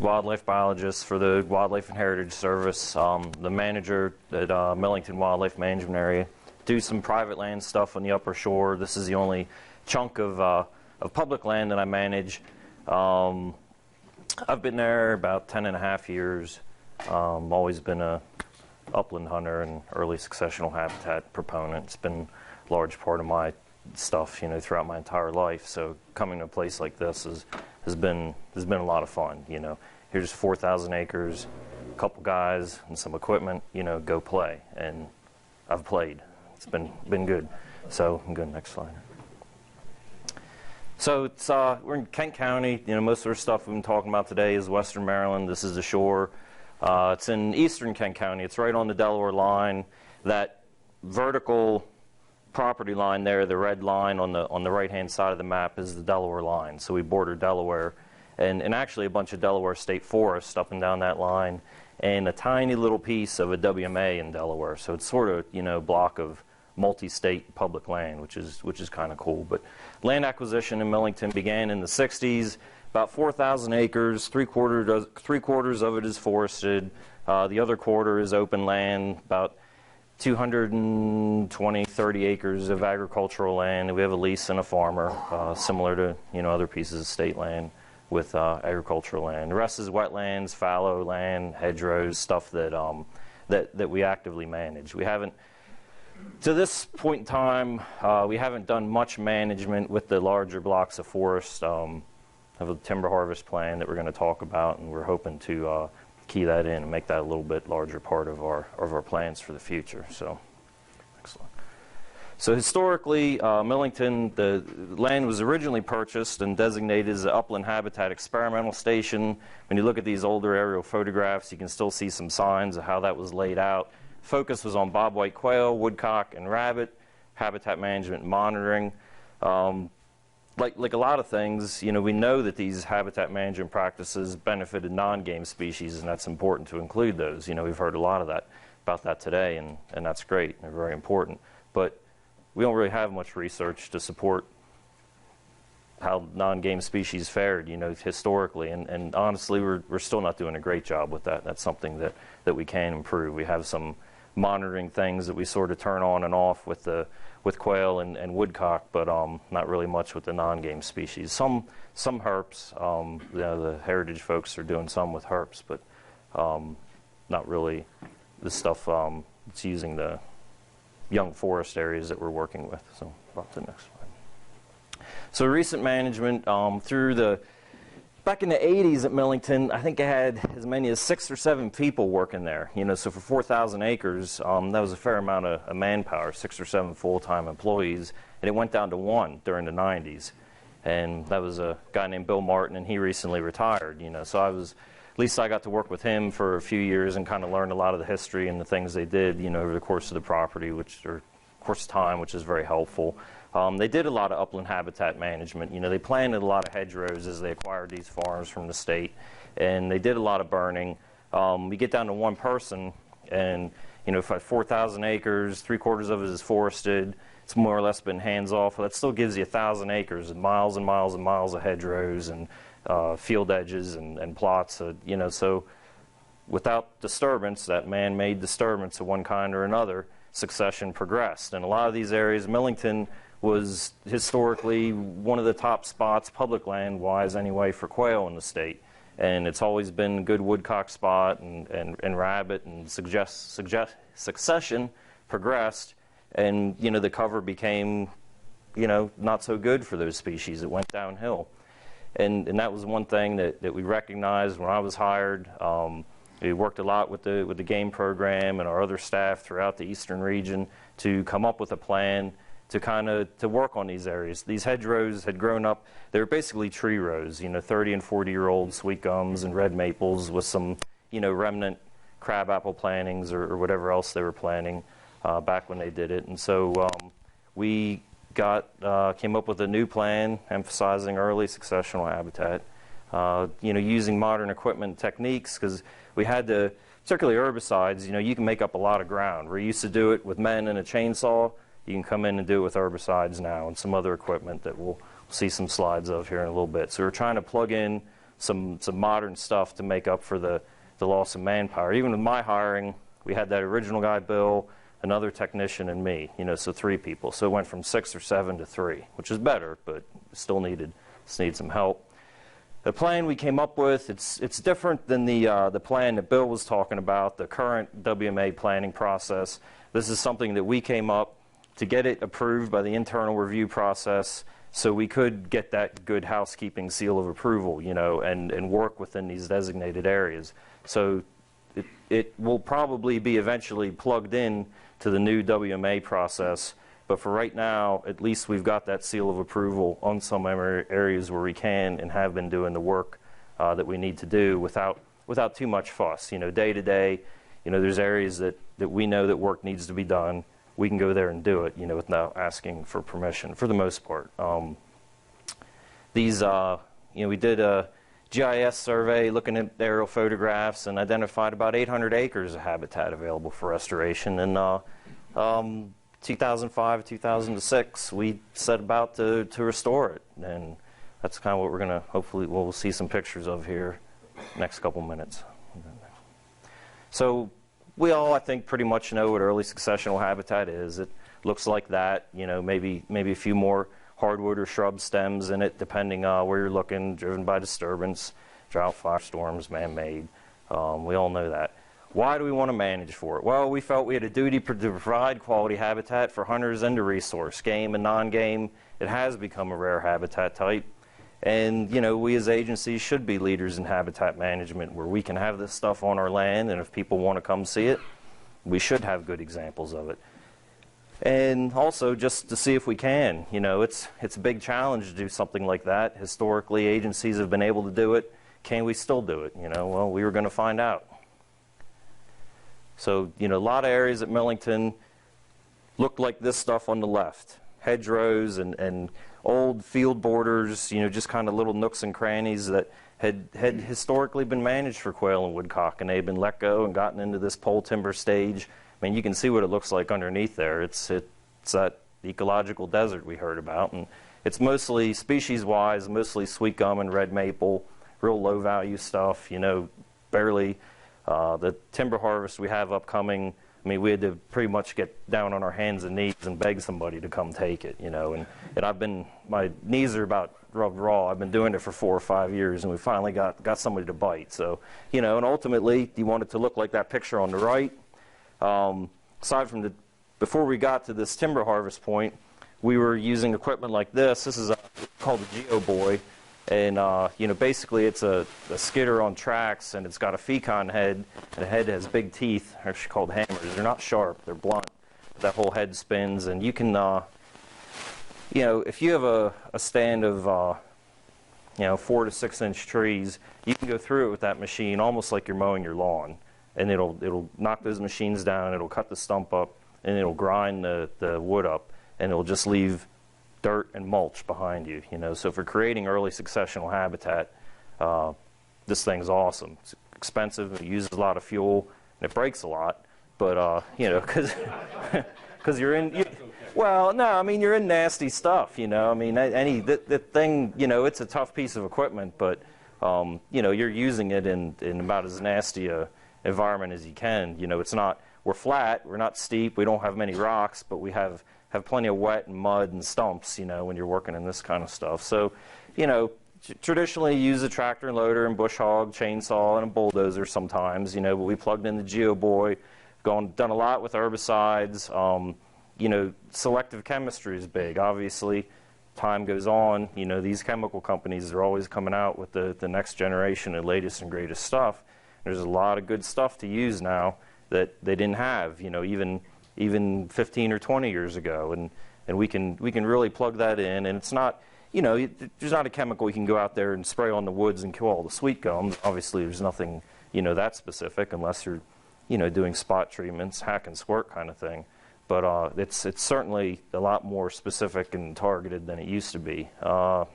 wildlife biologist for the Wildlife and Heritage Service, the manager at Millington Wildlife Management Area. Do some private land stuff on the upper shore. This is the only chunk of public land that I manage. I've been there about 10.5 years. Always been a upland hunter and early successional habitat proponent. It's been a large part of my stuff, throughout my entire life. So coming to a place like this has been a lot of fun. Here's 4,000 acres, a couple guys and some equipment. Go play, and I've played. It's been good. So I'm good. Next slide. So it's we're in Kent County. Most of our stuff we've been talking about today is Western Maryland. This is the shore. It's in eastern Kent County. It's right on the Delaware line. That vertical property line there, the red line on the right-hand side of the map, is the Delaware line. So we border Delaware, and actually a bunch of Delaware state forest up and down that line, and a tiny little piece of a WMA in Delaware. So it's sort of block of multi-state public land, which is kind of cool. But land acquisition in Millington began in the 60s. About 4,000 acres, three quarters of it is forested. The other quarter is open land, about 220, 30 acres of agricultural land. We have a lease and a farmer, similar to other pieces of state land with agricultural land. The rest is wetlands, fallow land, hedgerows, stuff that we actively manage. We haven't, to this point in time, we haven't done much management with the larger blocks of forest. Have a timber harvest plan that we're going to talk about, and we're hoping to key that in and make that a little bit larger part of our plans for the future. So, excellent. So historically, Millington, the land was originally purchased and designated as an upland habitat experimental station. When you look at these older aerial photographs, you can still see some signs of how that was laid out. Focus was on bobwhite quail, woodcock, and rabbit, habitat management and monitoring. Like a lot of things, we know that these habitat management practices benefited non-game species, and that's important to include those. We've heard a lot of that about that today, and that's great. They're very important. But we don't really have much research to support how non-game species fared, historically. And honestly, we're still not doing a great job with that. That's something that we can improve. We have some monitoring things that we sort of turn on and off with quail and woodcock, but not really much with the non-game species. Some herps, the heritage folks are doing some with herps, but not really the stuff that's using the young forest areas that we're working with. So, about the next slide. So recent management back in the 80s at Millington, I think I had as many as 6 or 7 people working there. So for 4,000 acres, that was a fair amount of manpower, 6 or 7 full-time employees, and it went down to 1 during the 90s. And that was a guy named Bill Martin, and he recently retired. So at least I got to work with him for a few years and kind of learned a lot of the history and the things they did, over the course of the property, course of time, which is very helpful. They did a lot of upland habitat management. They planted a lot of hedgerows as they acquired these farms from the state, and they did a lot of burning. We get down to 1 person, and for 4,000 acres, 3/4 of it is forested. It's more or less been hands off. That still gives you 1,000 acres and miles and miles and miles of hedgerows and field edges and plots. So without disturbance, that man-made disturbance of one kind or another, succession progressed. And a lot of these areas, Millington was historically one of the top spots, public land-wise anyway, for quail in the state. And it's always been a good woodcock spot and rabbit, and succession progressed, and the cover became not so good for those species. It went downhill. And that was one thing that we recognized when I was hired. We worked a lot with the game program and our other staff throughout the eastern region to come up with a plan to work on these areas. These hedgerows had grown up. They were basically tree rows, 30 and 40-year-old sweet gums and red maples with some, remnant crabapple plantings or whatever else they were planting back when they did it. And so we came up with a new plan emphasizing early successional habitat, using modern equipment and techniques, because we had to, particularly herbicides, you can make up a lot of ground. We used to do it with men and a chainsaw. You can come in and do it with herbicides now and some other equipment that we'll see some slides of here in a little bit. So we're trying to plug in some modern stuff to make up for the loss of manpower. Even with my hiring, we had that original guy, Bill, another technician, and me, so 3 people. So it went from 6 or 7 to 3, which is better, but still needed some help. The plan we came up with, it's different than the plan that Bill was talking about, the current WMA planning process. This is something that we came up to get it approved by the internal review process, so we could get that good housekeeping seal of approval, and work within these designated areas. So it will probably be eventually plugged in to the new WMA process, but for right now, at least we've got that seal of approval on some areas where we can and have been doing the work that we need to do without too much fuss. Day to day, there's areas that we know that work needs to be done. We can go there and do it, without asking for permission for the most part. We did a GIS survey looking at aerial photographs and identified about 800 acres of habitat available for restoration. And 2005, 2006, we set about to restore it. And that's kind of what we're going to, hopefully, we'll see some pictures of here next couple minutes. So we all, I think, pretty much know what early successional habitat is. It looks like that, maybe a few more hardwood or shrub stems in it, depending where you're looking, driven by disturbance, drought, fire, storms, man-made. We all know that. Why do we want to manage for it? Well, we felt we had a duty to provide quality habitat for hunters and to resource, game and non-game. It has become a rare habitat type. And, we as agencies should be leaders in habitat management where we can have this stuff on our land, and if people want to come see it, we should have good examples of it. And also just to see if we can. It's a big challenge to do something like that. Historically, agencies have been able to do it. Can we still do it? Well, we were going to find out. So, a lot of areas at Millington look like this stuff on the left. Hedgerows and old field borders, just kind of little nooks and crannies that had historically been managed for quail and woodcock, and they've been let go and gotten into this pole timber stage. I mean, you can see what it looks like underneath there. It's that ecological desert we heard about, and it's mostly, species-wise, mostly sweet gum and red maple, real low-value stuff, barely. The timber harvest we have upcoming, I mean, we had to pretty much get down on our hands and knees and beg somebody to come take it, and my knees are about rubbed raw. I've been doing it for 4 or 5 years, and we finally got somebody to bite. So, and ultimately, you want it to look like that picture on the right. Aside from before we got to this timber harvest point, we were using equipment like this. This is called a Geo Boy. And, basically it's a skidder on tracks, and it's got a fecon head, and the head has big teeth, actually called hammers. They're not sharp, they're blunt. That whole head spins, and you can, if you have a stand of, 4 to 6 inch trees, you can go through it with that machine almost like you're mowing your lawn. And it'll knock those machines down, it'll cut the stump up, and it'll grind the wood up, and it'll just leave dirt and mulch behind you, So for creating early successional habitat, this thing's awesome. It's expensive, it uses a lot of fuel, and it breaks a lot, but, because you're in, well, no, I mean, you're in nasty stuff, I mean, the thing, it's a tough piece of equipment, but, you're using it in about as nasty a environment as you can. It's not, we're flat, we're not steep, we don't have many rocks, but we have plenty of wet and mud and stumps, when you're working in this kind of stuff. So, traditionally you use a tractor and loader and bush hog, chainsaw, and a bulldozer sometimes, but we plugged in the Geo Boy, done a lot with herbicides. Selective chemistry is big. Obviously, time goes on, these chemical companies are always coming out with the next generation and latest and greatest stuff. There's a lot of good stuff to use now that they didn't have, even 15 or 20 years ago, and we can really plug that in, and it's not, there's not a chemical you can go out there and spray on the woods and kill all the sweet gums. Obviously, there's nothing, that specific unless you're, doing spot treatments, hack and squirt kind of thing. But it's certainly a lot more specific and targeted than it used to be. Have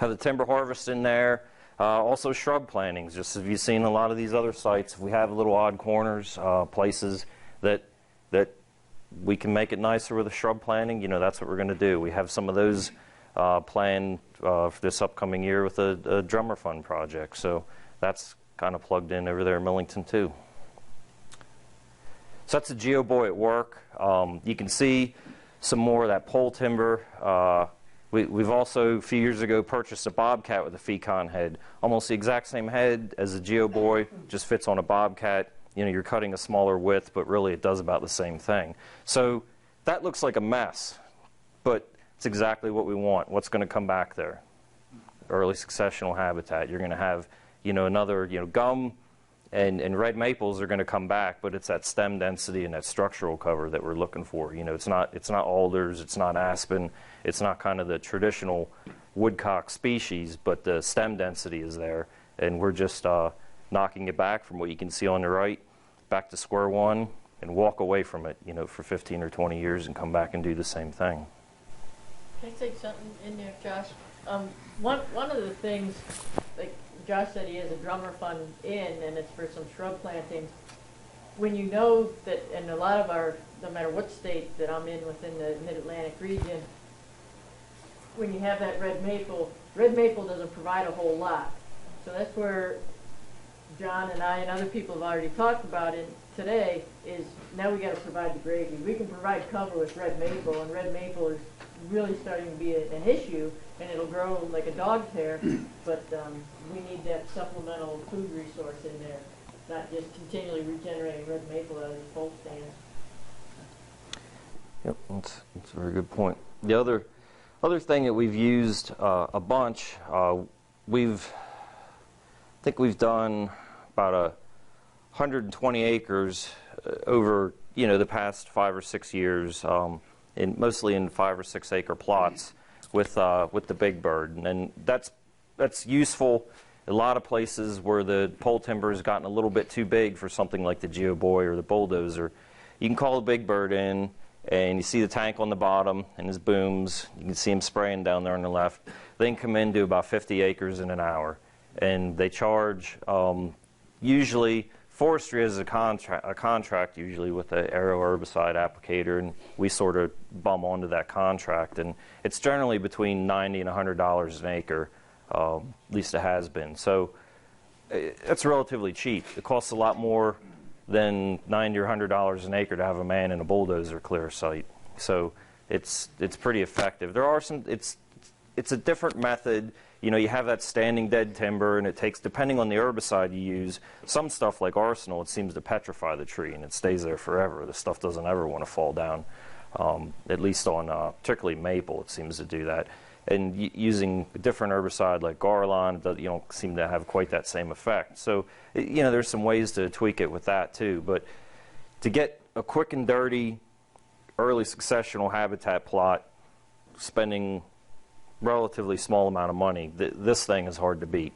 the timber harvest in there. Also shrub plantings, just as you've seen a lot of these other sites. If we have little odd corners, places that we can make it nicer with a shrub planting, that's what we're going to do. We have some of those planned for this upcoming year with a drummer fund project. So that's kind of plugged in over there in Millington too. So that's a GeoBoy at work. You can see some more of that pole timber. We've also, a few years ago, purchased a Bobcat with a Fecon head. Almost the exact same head as a GeoBoy, just fits on a Bobcat. You know, you're cutting a smaller width, but really it does about the same thing. So that looks like a mess, but it's exactly what we want. What's going to come back there? Early successional habitat. You're going to have, you know, another, you know, gum and red maples are going to come back, but it's that stem density and that structural cover that we're looking for. You know, it's not alders, it's not aspen, it's not kind of the traditional woodcock species, but the stem density is there, and we're just knocking it back from what you can see on the right, back to square one, and walk away from it, you know, for 15 or 20 years and come back and do the same thing. Can I say something in there, Josh? One of the things, like Josh said, he has a drummer fund in, and it's for some shrub plantings. When you know that, and a lot of our, no matter what state that I'm in within the Mid-Atlantic region, when you have that red maple doesn't provide a whole lot. So that's where John and I and other people have already talked about it today, is now we got to provide the gravy. We can provide cover with red maple, and red maple is really starting to be an issue, and it'll grow like a dog's hair, but we need that supplemental food resource in there, not just continually regenerating red maple out of these pole stands. Yep, that's a very good point. The other thing that we've used a bunch, I think we've done about 120 acres over, you know, the past 5 or 6 years, mostly in 5 or 6 acre plots with the big bird, and that's useful. A lot of places where the pole timber has gotten a little bit too big for something like the GeoBoy or the bulldozer, you can call the big bird in, and you see the tank on the bottom and his booms. You can see him spraying down there on the left. They can come in, do about 50 acres in an hour, and they charge usually. Forestry has a contract usually with an aerial herbicide applicator, and we sort of bum onto that contract, and it's generally between $90 and $100 an acre, at least it has been. So it's relatively cheap. It costs a lot more than $90 or $100 an acre to have a man in a bulldozer clear a site. So it's pretty effective. There are some. It's a different method. You know, you have that standing dead timber, and it takes, depending on the herbicide you use, some stuff like Arsenal, it seems to petrify the tree, and it stays there forever. The stuff doesn't ever want to fall down, at least on particularly maple, it seems to do that. And using a different herbicide like Garlon, you don't seem to have quite that same effect. So, you know, there's some ways to tweak it with that too. But to get a quick and dirty early successional habitat plot, spending relatively small amount of money, this thing is hard to beat.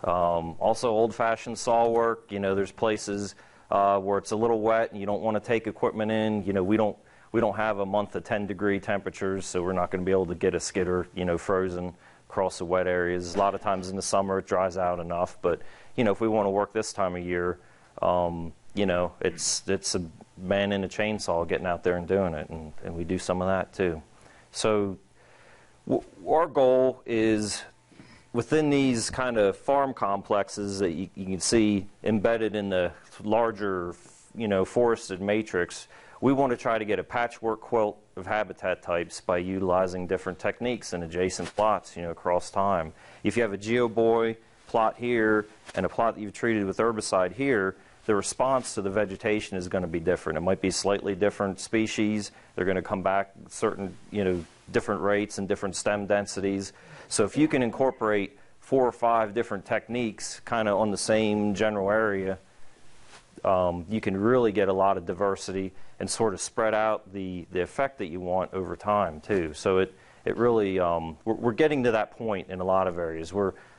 Also, old-fashioned saw work. You know, there's places where it's a little wet and you don't want to take equipment in. You know, we don't have a month of 10-degree temperatures, so we're not going to be able to get a skidder, you know, frozen across the wet areas. A lot of times in the summer it dries out enough, but you know, if we want to work this time of year, you know, it's a man in a chainsaw getting out there and doing it, and we do some of that too. So our goal is, within these kind of farm complexes that you can see embedded in the larger, you know, forested matrix, we want to try to get a patchwork quilt of habitat types by utilizing different techniques in adjacent plots, you know, across time. If you have a GeoBoy plot here and a plot that you've treated with herbicide here, the response to the vegetation is going to be different. It might be slightly different species. They're going to come back certain, you know, different rates and different stem densities. So if you can incorporate 4 or 5 different techniques kind of on the same general area, you can really get a lot of diversity and sort of spread out the effect that you want over time too. So it really, we're getting to that point in a lot of areas.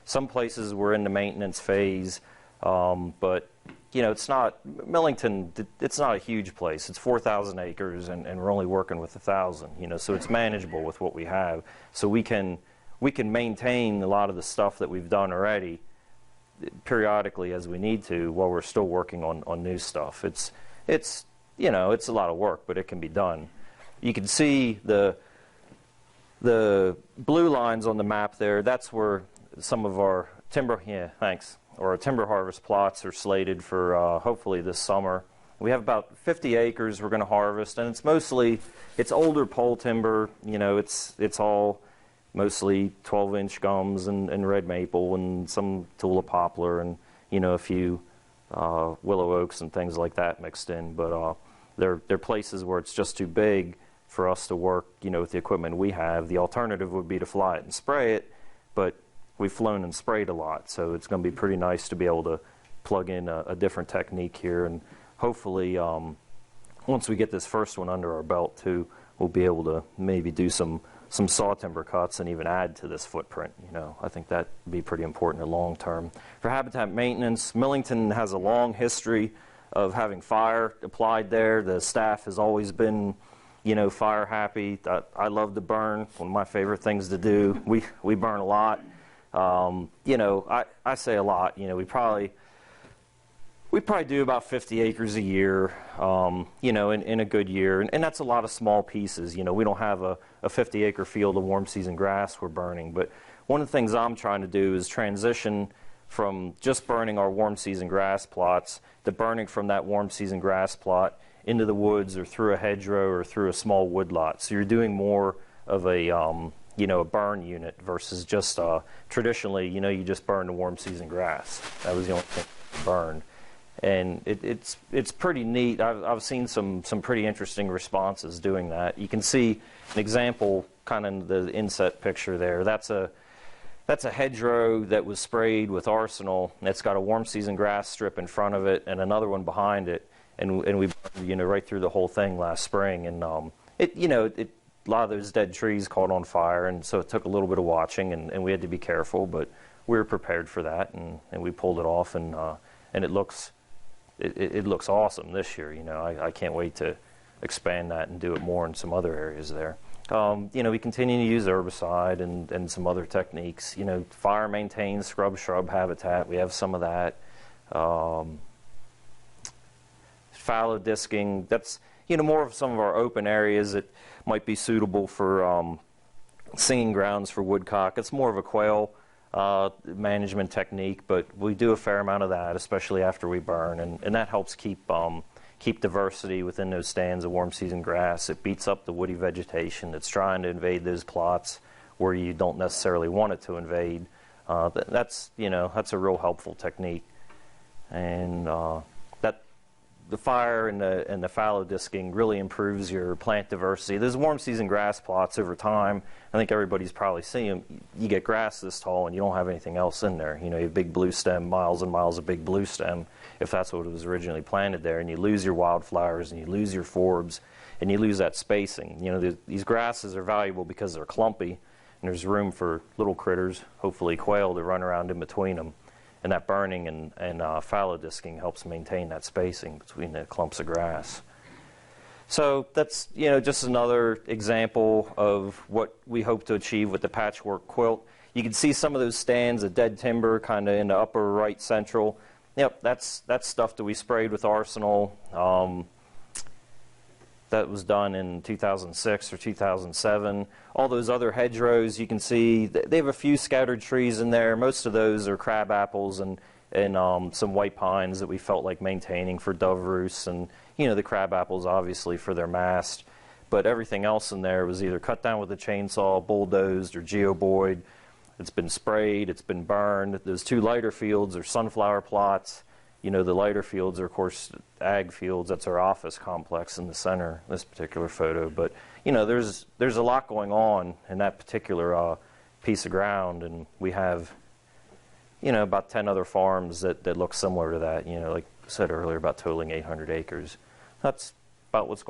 Some places we're in the maintenance phase, but you know, it's not, Millington, it's not a huge place. It's 4,000 acres, and we're only working with 1,000, you know, so it's manageable with what we have. So we can maintain a lot of the stuff that we've done already periodically as we need to, while we're still working on new stuff. It's you know, it's a lot of work, but it can be done. You can see The blue lines on the map there, that's where some of our timber, or our timber harvest plots are slated for hopefully this summer. We have about 50 acres we're going to harvest, and it's older pole timber. You know, it's all mostly 12-inch gums and red maple and some Tula poplar and, you know, a few willow oaks and things like that mixed in. But they're places where it's just too big for us to work, you know, with the equipment we have. The alternative would be to fly it and spray it, but we've flown and sprayed a lot, so it's going to be pretty nice to be able to plug in a different technique here. And hopefully, once we get this first one under our belt too, we'll be able to maybe do some saw timber cuts and even add to this footprint. You know, I think that'd be pretty important in the long term. For habitat maintenance, Millington has a long history of having fire applied there. The staff has always been, you know, fire happy. I love to burn. One of my favorite things to do. We burn a lot. You know, I say a lot. You know, we probably do about 50 acres a year, you know, in a good year. And that's a lot of small pieces. You know, we don't have a 50-acre field of warm season grass we're burning. But one of the things I'm trying to do is transition from just burning our warm season grass plots to burning from that warm season grass plot into the woods or through a hedgerow or through a small woodlot. So you're doing more of a, you know, a burn unit versus just traditionally, you know, you just burn the warm season grass. That was the only thing burned. And it's pretty neat. I've seen some pretty interesting responses doing that. You can see an example kind of in the inset picture there. That's a hedgerow that was sprayed with Arsenal. It's got a warm season grass strip in front of it and another one behind it. And we burned, you know, right through the whole thing last spring. And you know, a lot of those dead trees caught on fire, and so it took a little bit of watching, and we had to be careful, but we were prepared for that, and we pulled it off, and it looks awesome this year. You know, I can't wait to expand that and do it more in some other areas there. You know, we continue to use herbicide and some other techniques. You know, fire maintains scrub-shrub habitat. We have some of that. Fallow disking, that's, you know, more of some of our open areas that might be suitable for singing grounds for woodcock. It's more of a quail management technique, but we do a fair amount of that, especially after we burn, and that helps keep diversity within those stands of warm season grass. It beats up the woody vegetation that's trying to invade those plots where you don't necessarily want it to invade. That's, you know, that's a real helpful technique. And the fire and the fallow disking really improves your plant diversity. Those warm season grass plots over time, I think everybody's probably seen them. You get grass this tall and you don't have anything else in there. You know, you have big blue stem, miles and miles of big blue stem, if that's what was originally planted there, and you lose your wildflowers and you lose your forbs and you lose that spacing. You know, these grasses are valuable because they're clumpy and there's room for little critters, hopefully quail, to run around in between them. And that burning and fallow disking helps maintain that spacing between the clumps of grass. So that's, you know, just another example of what we hope to achieve with the patchwork quilt. You can see some of those stands of dead timber kind of in the upper right central. Yep, that's stuff that we sprayed with Arsenal. That was done in 2006 or 2007. All those other hedgerows, you can see they have a few scattered trees in there. Most of those are crab apples and some white pines that we felt like maintaining for dove roosts, and, you know, the crab apples obviously for their mast. But everything else in there was either cut down with a chainsaw, bulldozed, or geoboyed. It's been sprayed, it's been burned. Those two lighter fields are sunflower plots. You know, the lighter fields are, of course, ag fields. That's our office complex in the center, this particular photo. But, you know, there's a lot going on in that particular piece of ground, and we have, you know, about 10 other farms that look similar to that. You know, like I said earlier, about totaling 800 acres. That's about what's going on.